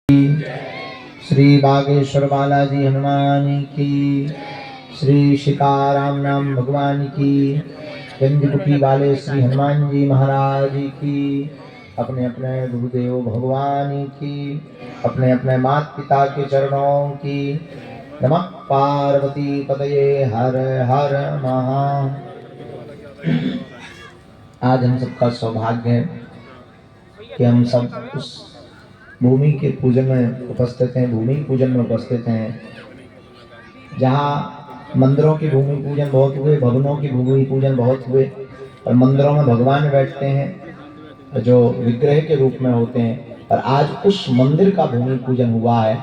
श्री बागेश्वर बालाजी हनुमान की, श्री शिकाराम नाम भगवान की, गंजकुटी वाले श्री हनुमान जी महाराज की, अपने अपने गुरुदेव भगवान की, अपने अपने माता पिता के चरणों की। नमः पार्वती पतये हर हर महा। आज हम सबका सौभाग्य है कि हम सब उस भूमि के पूजन में उपस्थित हैं, भूमि पूजन में उपस्थित हैं, जहाँ मंदिरों की भूमि पूजन बहुत हुए, भवनों की भूमि पूजन बहुत हुए, और मंदिरों में भगवान बैठते हैं जो विग्रह के रूप में होते हैं, और आज उस मंदिर का भूमि पूजन हुआ है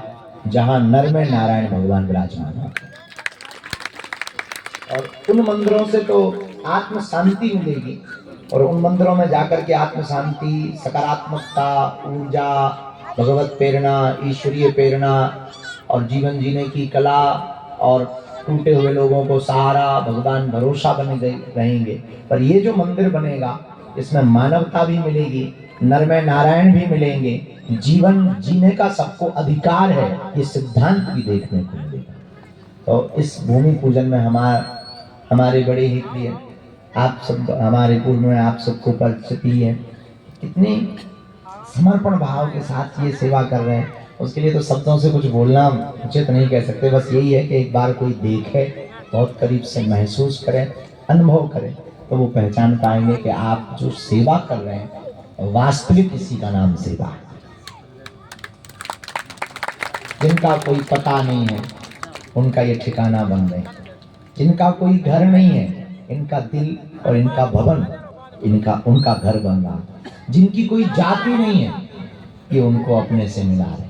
जहाँ नर में नारायण भगवान विराजमान है। और उन मंदिरों से तो आत्म शांति मिलेगी, और उन मंदिरों में जाकर के आत्म शांति, सकारात्मकता, ऊर्जा, भगवत प्रेरणा, ईश्वरीय प्रेरणा और जीवन जीने की कला, और टूटे हुए लोगों को सहारा, भगवान भरोसा बने रहेंगे। पर ये जो मंदिर बनेगा इसमें मानवता भी मिलेगी, नर में नारायण भी मिलेंगे, जीवन जीने का सबको अधिकार है, ये सिद्धांत भी देखने को मिलेगा। तो इस भूमि पूजन में हमारे बड़े ही प्रिय आप सब, हमारे पूर्व में आप सबको परिचित ही है, कितने समर्पण भाव के साथ ये सेवा कर रहे हैं। उसके लिए तो शब्दों से कुछ बोलना उचित नहीं कह सकते, बस यही है कि एक बार कोई देखे, बहुत करीब से महसूस करे, अनुभव करे, तो वो पहचान पाएंगे कि आप जो सेवा कर रहे हैं वास्तविक इसी का नाम सेवा है। जिनका कोई पता नहीं है उनका ये ठिकाना बन गए, जिनका कोई घर नहीं है इनका दिल और इनका भवन, उनका घर बन रहा, जिनकी कोई जाति नहीं है ये उनको अपने से मिला रहे,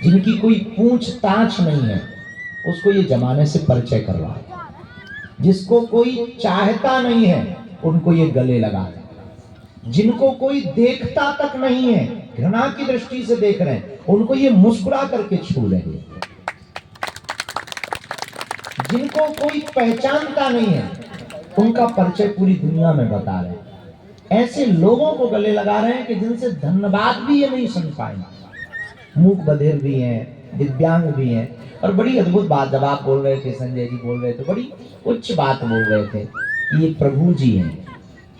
जिनकी कोई पूछताछ नहीं है उसको ये जमाने से परिचय करवा रहे, जिसको कोई चाहता नहीं है उनको ये गले लगा रहे, जिनको कोई देखता तक नहीं है, घृणा की दृष्टि से देख रहे हैं, उनको ये मुस्कुरा करके छू रहे हैं, जिनको कोई पहचानता नहीं है उनका परिचय पूरी दुनिया में बता रहे हैं। ऐसे लोगों को गले लगा रहे हैं कि जिनसे धन्यवाद भी ये नहीं सुन पाएंगे। मूक बधिर भी हैं, दिव्यांग भी हैं। और बड़ी अद्भुत बात जब आप बोल रहे थे, संजय जी बोल रहे थे, बड़ी उच्च बात बोल रहे थे कि ये प्रभु जी हैं।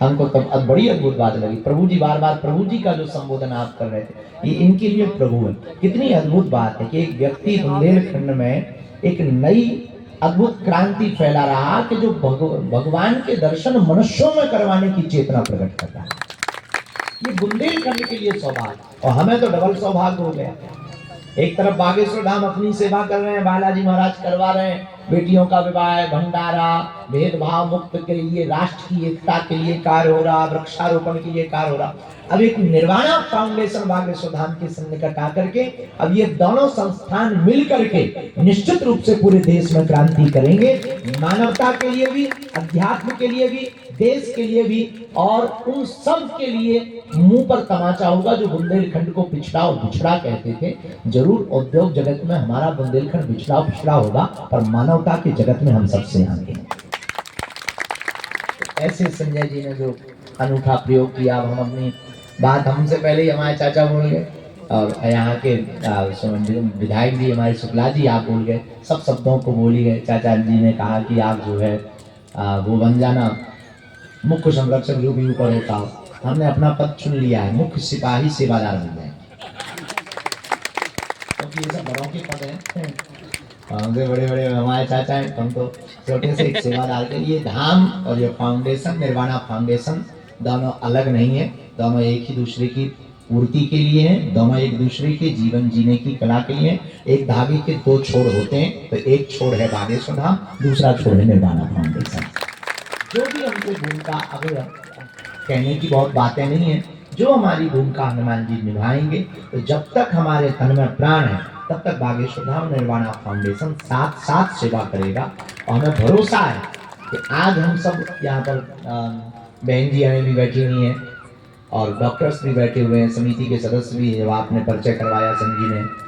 हमको तब अब बड़ी अद्भुत बात लगी, प्रभु जी, बार बार प्रभु जी का जो संबोधन आप कर रहे थे, ये इनके लिए प्रभु है। कितनी अद्भुत बात है कि एक व्यक्ति बुंदेलखंड में एक नई अद्भुत क्रांति फैला रहा कि जो भगवान के दर्शन मनुष्यों में करवाने की चेतना प्रकट करता है। ये बुंदेलखंड के लिए सौभाग्य, और हमें तो डबल सौभाग्य हो गया। एक तरफ बागेश्वर धाम अपनी सेवा कर रहे हैं, बालाजी महाराज करवा रहे हैं, बेटियों का विवाह, भंडारा, भेदभाव मुक्त के लिए, राष्ट्र की एकता के लिए कार्य हो रहा, वृक्षारोपण के लिए कार्य हो रहा। अब एक निर्वाणा फाउंडेशन बागेश्वर धाम के सन्निकट आकर के अब ये दोनों संस्थान मिल करके निश्चित रूप से पूरे देश में क्रांति करेंगे, मानवता के लिए भी, अध्यात्म के लिए भी, देश के लिए भी, और उन सब के लिए मुंह पर तमाचा होगा जो बुंदेलखंड को पिछड़ा और बिछड़ा कहते थे। जरूर उद्योग जगत में हमारा बुंदेलखंड पिछड़ा होगा, पर मानवता के जगत में हम सबसे आगे हैं। ऐसे संजय जी ने जो अनूठा प्रयोग किया, हम अपनी बात, हमसे पहले ही हमारे चाचा बोल गए, और यहाँ के विधायक जी हमारे शुक्ला जी आप बोल गए, सब शब्दों को बोल ही गए। चाचा जी ने कहा कि आप जो है वो बन जाना मुख्य संरक्षक, जो भी ऊपर होता हो। हमने अपना पद चुन लिया है, मुख्य सिपाही सेवादार बन जाए, क्योंकि ये सब बड़ों के पद हैं। हमसे बड़े बड़े हमारे चाचा हैं, हम तो छोटे से एक सेवादार के लिए। धाम और ये फाउंडेशन, निर्वाणा फाउंडेशन, दोनों अलग नहीं है, दोनों एक ही दूसरे की पूर्ति के लिए हैं, दोनों एक दूसरे के जीवन जीने की कला के लिए। एक धागे के दो छोर होते हैं, तो एक छोर है बागेश्वर धाम, दूसरा छोर है निर्वाणा फाउंडेशन। जो भी हमको भूमिका, अब कहने की बहुत बातें नहीं है, जो हमारी भूमिका हनुमान जी निभाएंगे, तो जब तक हमारे तन में प्राण है तब तक बागेश्वर धाम निर्वाणा फाउंडेशन साथ साथ सेवा करेगा। और हमें भरोसा है कि आज हम सब यहाँ पर बहन जी भी बैठी हुई हैं, और डॉक्टर्स भी बैठे हुए हैं, समिति के सदस्य भी, जब आपने परिचय करवाया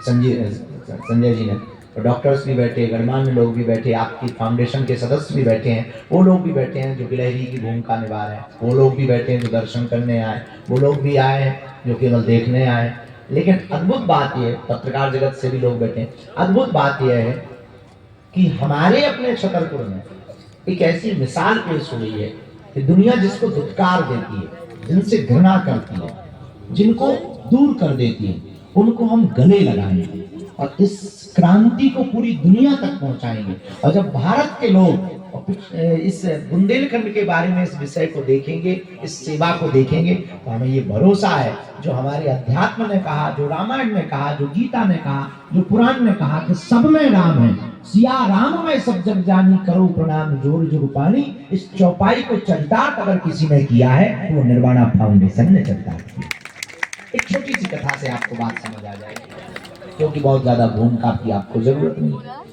संजय जी ने, तो डॉक्टर्स भी बैठे, गणमान्य लोग भी बैठे, आपकी फाउंडेशन के सदस्य भी बैठे हैं, वो लोग भी बैठे हैं जो गिलहरी की भूमिका निभा रहे हैं, वो लोग भी बैठे हैं जो दर्शन करने आए, वो लोग भी आए हैं जो केवल देखने आए, लेकिन अद्भुत बात यह, पत्रकार जगत से भी लोग बैठे, अद्भुत बात यह है कि हमारे अपने छतरपुर में एक ऐसी मिसाल पेश हुई है कि दुनिया जिसको धिक्कार देती है, जिनसे घृणा करती है, जिनको दूर कर देती है, उनको हम गले लगाएंगे और इस क्रांति को पूरी दुनिया तक पहुंचाएंगे। और जब भारत के लोग इस बुंदेलखंड के बारे में इस विषय को देखेंगे, इस सेवा को देखेंगे, तो हमें ये भरोसा है जो हमारे अध्यात्म ने कहा, जो रामायण ने कहा, जो गीता ने कहा, जो पुराण ने कहा कि सब में राम है, सिया राम में सब जग जानी, करो प्रणाम जोर जोर पानी। इस चौपाई को चरितार्थ अगर किसी ने किया है तो वो निर्वाणा फाउंडेशन ने चरितार्थ किया। एक छोटी सी कथा से आपको बात समझ आ जाएगी, क्योंकि बहुत ज्यादा भूमिका की आपको जरूरत नहीं है।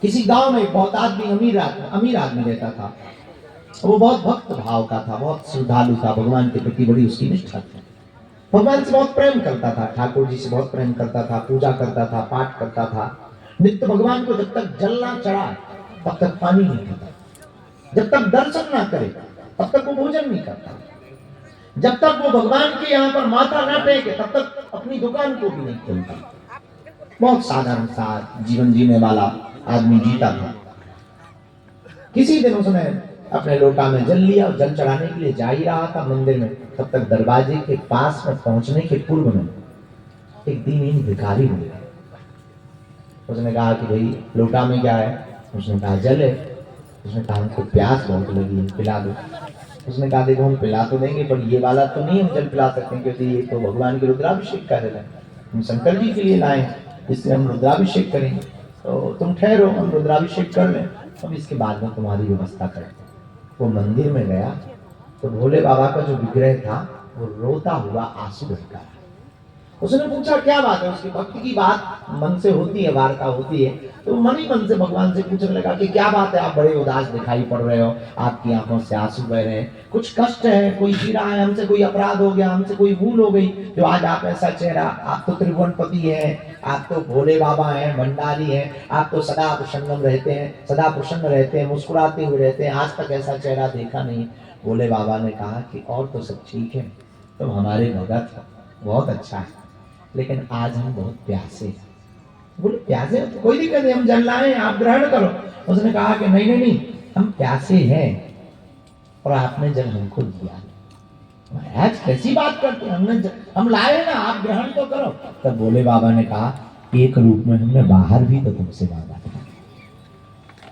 किसी गांव में बहुत आदमी अमीर आदमी रहता था। वो बहुत भक्त भाव का था, बहुत श्रद्धालु था, भगवान के प्रति बड़ी उसकी निष्ठा थी, भगवान से बहुत प्रेम करता था, ठाकुर जी से बहुत प्रेम करता था, पूजा करता था, पाठ करता था। नित्य भगवान को जब तक जल ना चढ़ा तब तक पानी नहीं पीता, जब तक दर्शन ना करे तब तक वो भोजन नहीं करता, जब तक वो भगवान के यहाँ पर माथा ना टेके तब तक अपनी दुकान को भी नहीं खोलता। बहुत साधारण सा जीवन जीने वाला आदमी जीता था। किसी दिन उसने अपने लोटा में जल लिया और जल चढ़ाने के लिए जा ही रहा था मंदिर में, तब तक दरवाजे के पास में पहुंचने के पूर्व में एक दीनहीन भिखारी हो गया। उसने कहा कि भाई लोटा में क्या है? उसने कहा जल है। उसने कहा हमको प्यास बहुत लगी है, पिला दो। उसने कहा देखो हम पिला तो देंगे पर ये वाला तो नहीं हम जल पिला सकते, क्योंकि ये तो भगवान के रुद्राभिषेक कर रहे हैं, हम शंकर जी के लिए लाए, इसलिए हम रुद्राभिषेक करेंगे, तो तुम ठहरो हम रुद्राभिषेक कर लें, अब इसके बाद में तुम्हारी व्यवस्था करें। वो मंदिर में गया तो भोले बाबा का जो विग्रह था वो रोता हुआ आंसू बहका। उसने पूछा क्या बात है? उसकी भक्ति की बात मन से होती है, वार्ता होती है, तो मन ही मन से भगवान से पूछने लगा कि क्या बात है, आप बड़े उदास दिखाई पड़ रहे हो, आपकी आंखों से आंसू बह रहे हैं, कुछ कष्ट है, कोई पीड़ा है, हमसे कोई अपराध हो गया, हमसे कोई भूल हो गई जो आज आप ऐसा चेहरा, आप तो त्रिभुवनपति हैं, आप तो भोले बाबा हैं, भंडारी हैं, आप तो सदा प्रसन्न रहते हैं, सदा प्रसन्न रहते हैं, मुस्कुराते हुए रहते हैं, आज तक ऐसा चेहरा देखा नहीं। भोले बाबा ने कहा कि और तो सब ठीक है, तुम हमारे भगत हो, बहुत अच्छा है, लेकिन आज हम बहुत प्यासे हैं। बोले प्यासे हो तो कोई दिक्कत नहीं, हम जल लाए, आप ग्रहण करो। उसने कहा कि नहीं नहीं नहीं, हम प्यासे हैं और आपने जल हमको दिया। महाराज कैसी बात करते हैं, हम लाए ना, आप ग्रहण तो करो। तब भोले बाबा ने कहा एक रूप में हमने बाहर भी तो तुमसे मांगा था,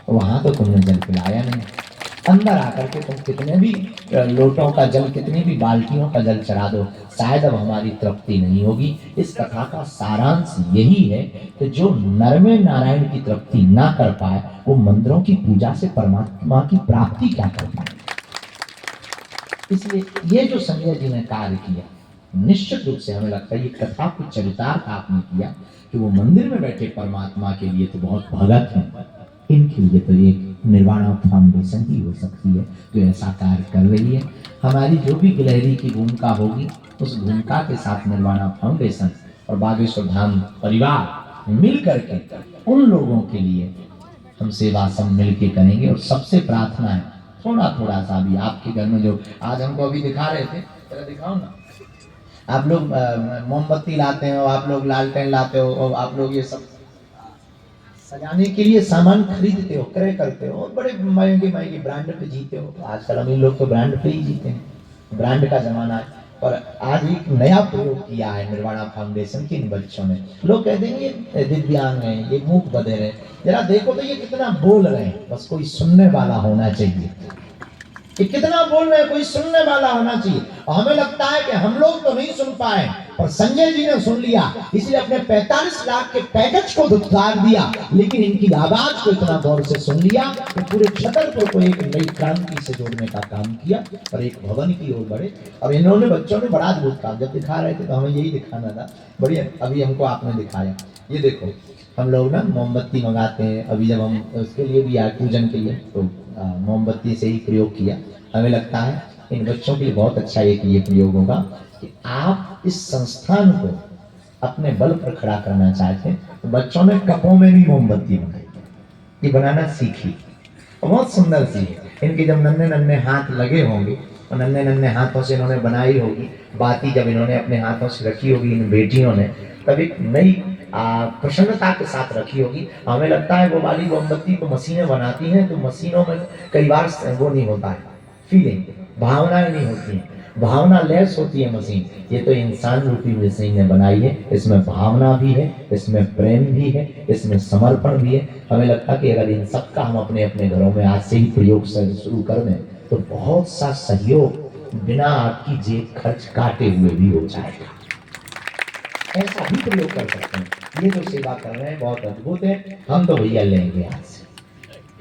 वहां तो तुमने जल पिलाया नहीं, अंदर आकर के तुम कितने भी लोटों का जल, कितनी भी बाल्टियों का जल चढ़ा दो, शायद अब हमारी तृप्ति नहीं होगी। इस कथा का सारांश यही है कि जो नर में नारायण की तृप्ति ना कर पाए वो मंदिरों की पूजा से परमात्मा की प्राप्ति क्या कर पाए। इसलिए ये जो संजय जी ने कार्य किया, निश्चित रूप से हमें लगता है ये कथा को चरितार्थ आपने किया कि वो मंदिर में बैठे परमात्मा के लिए तो बहुत भगत हैं, इनके लिए तो एक निर्वाणा फाउंडेशन ही हो सकती है जो ऐसा कार्य कर रही है। हमारी जो भी गिलहरी की भूमिका होगी उस भूमिका के साथ निर्वाणा फाउंडेशन और बागेश्वर धाम परिवार मिल करके उन लोगों के लिए हम सेवा सब मिल के करेंगे। और सबसे प्रार्थना है थोड़ा थोड़ा सा भी आपके घर में जो आज हमको अभी दिखा रहे थे, जरा दिखाओ ना, आप लोग मोमबत्ती लाते हो, आप लोग लालटेन लाते हो, और आप लोग ये सब सजाने के लिए सामान खरीदते हो, क्रय करते हो, और बड़े महंगे महंगे ब्रांड पे जीते हो। आजकल अमीर लोग तो ब्रांड पे ही जीते हैं, ब्रांड का जमाना है। और आज एक नया प्रयोग किया है निर्वाणा फाउंडेशन के इन बच्चों ने। लोग कहते हैं ये दिव्यांग है, ये मूक बधिर है, जरा देखो तो ये कितना बोल रहे हैं, बस कोई सुनने वाला होना चाहिए। कि कितना बोल रहे हैं, कोई सुनने वाला होना चाहिए। और हमें लगता है कि हम लोग तो नहीं सुन पाए, और संजय जी ने सुन लिया, इसलिए अपने 45 लाख के पैकेज को धुतकार दिया, लेकिन इनकी आवाज को इतना गौर से सुन लिया कि पूरे छतरपुर को एक नई क्रांति से जोड़ने का काम किया और एक भवन की ओर बढ़े। और इन्होंने बच्चों ने बड़ा अद्भुत काम, जब दिखा रहे थे तो हमें यही दिखाना था, बढ़िया अभी हमको आपने दिखाया। ये देखो हम लोग ना मोमबत्ती मंगाते हैं, अभी जब हम उसके लिए भी आए पूजन के लिए तो मोमबत्ती से ही प्रयोग किया। हमें लगता है इन बच्चों के लिए बहुत अच्छा ये प्रयोग होगा कि आप इस संस्थान को अपने बल पर खड़ा करना चाहते हैं। तो बच्चों ने कपों में भी मोमबत्ती बनाई, ये बनाना सीखी, बहुत सुंदर सी है। इनके जब नन्हे नन्हे हाथ लगे होंगे और नन्हे नन्हे हाथों से इन्होंने बनाई होगी बाती, जब इन्होंने अपने हाथों से रखी होगी इन बेटियों ने, तब एक नई प्रसन्नता के साथ रखी होगी। हमें लगता है वो वाली मोमबत्ती को मशीनें बनाती हैं, तो मशीनों में कई बार वो नहीं होता है, फीलिंग, भावनाएं नहीं होती हैं, भावना लेस होती है मशीन। ये तो इंसान रूपी मशीन ने बनाई है, इसमें भावना भी है, इसमें प्रेम भी है, इसमें समर्पण भी है। हमें लगता है कि अगर इन सब का हम अपने अपने घरों में आज से ही प्रयोग शुरू कर दें तो बहुत सा सहयोग बिना आपकी जेब खर्च काटे हुए भी हो जाएगा। ऐसा भी प्रयोग कर सकते हैं। ये जो सेवा कर रहे हैं बहुत अद्भुत है, हम तो भैया लेंगे आज से।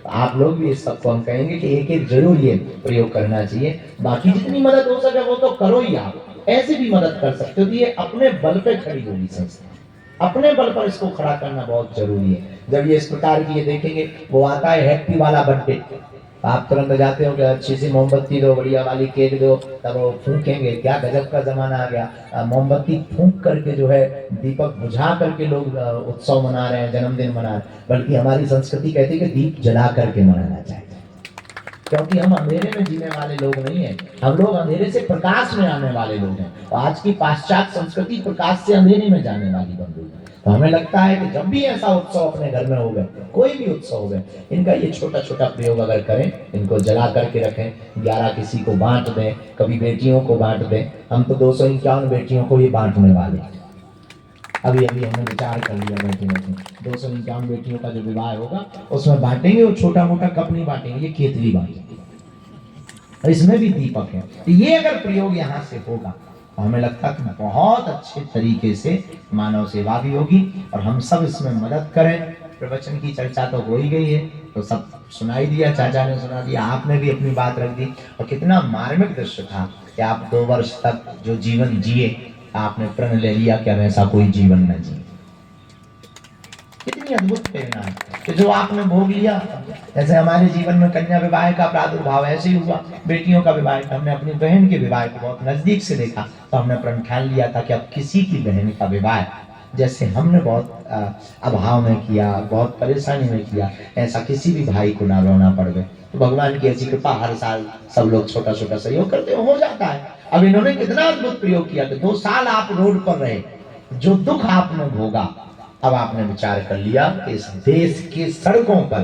तो आप लोग भी इस सबको हम कहेंगे कि एक एक जरूर ये प्रयोग करना चाहिए। बाकी जितनी मदद हो सके वो तो करो ही। आप ऐसे भी मदद कर सकते हो। तो ये अपने बल पे खड़ी होगी संस्था, अपने बल पर इसको खड़ा करना बहुत जरूरी है। जब ये इस प्रकार की ये देखेंगे, वो आता है हैप्पी वाला बर्थडे, आप तुरंत जाते हो कि अच्छी सी मोमबत्ती दो, बढ़िया वाली केक दो, तब वो फूकेंगे। क्या गजब का जमाना आ गया, मोमबत्ती फूक करके जो है दीपक बुझा करके लोग उत्सव मना रहे हैं, जन्मदिन मना रहे हैं। बल्कि हमारी संस्कृति कहती है कि दीप जला करके मनाना चाहिए, क्योंकि हम अंधेरे में जीने वाले लोग नहीं हैं, हम लोग अंधेरे से प्रकाश में आने वाले लोग हैं। और आज की पाश्चात्य संस्कृति प्रकाश से अंधेरे में जाने वाली बन गई है। तो हमें लगता है कि जब भी ऐसा उत्सव अपने घर में हो गए, कोई भी उत्सव हो गए, इनका ये छोटा छोटा प्रयोग अगर करें, इनको जला करके रखें, 11 किसी को बांट दें, कभी बेटियों को बांट दें। हम तो 251 बेटियों को ये बांटने वाले हैं। अभी अभी हमने विचार कर लिया बैठे बैठे 251 बेटियों का जो विवाह होगा उसमें बांटेंगे। वो छोटा मोटा कप नहीं बांटेंगे, ये केतली बांटेंगे। इसमें भी दीपक है। तो ये अगर प्रयोग यहाँ से होगा तो हमें लगता है कि बहुत अच्छे तरीके से मानव सेवा भी होगी और हम सब इसमें मदद करें। प्रवचन की चर्चा तो हो ही गई है, तो सब सुनाई दिया, चाचा ने सुना दिया, आपने भी अपनी बात रख दी। और कितना मार्मिक दृश्य था कि आप 2 वर्ष तक जो जीवन जिए, आपने प्रण ले लिया कि अब ऐसा कोई जीवन न जिए। कितनी अद्भुत प्रेरणा है कि जो आपने भोग लिया। जैसे हमारे जीवन में कन्या विवाह का प्रादुर्भाव ऐसे ही हुआ, बेटियों का विवाह, हमने अपनी बहन के विवाह को बहुत नजदीक से देखा, तो हमने प्रण ठान लिया था कि अब किसी की बहन का विवाह जैसे हमने बहुत अभाव में किया, बहुत परेशानी में किया, ऐसा किसी भी भाई को ना रोना पड़ गए। तो भगवान की ऐसी कृपा, हर साल सब लोग छोटा छोटा सहयोग करते हो जाता है। अब इन्होंने कितना अद्भुत प्रयोग किया कि 2 साल आप रोड पर रहे, जो दुख आपने भोगा, अब आपने विचार कर लिया कि इस देश की सड़कों पर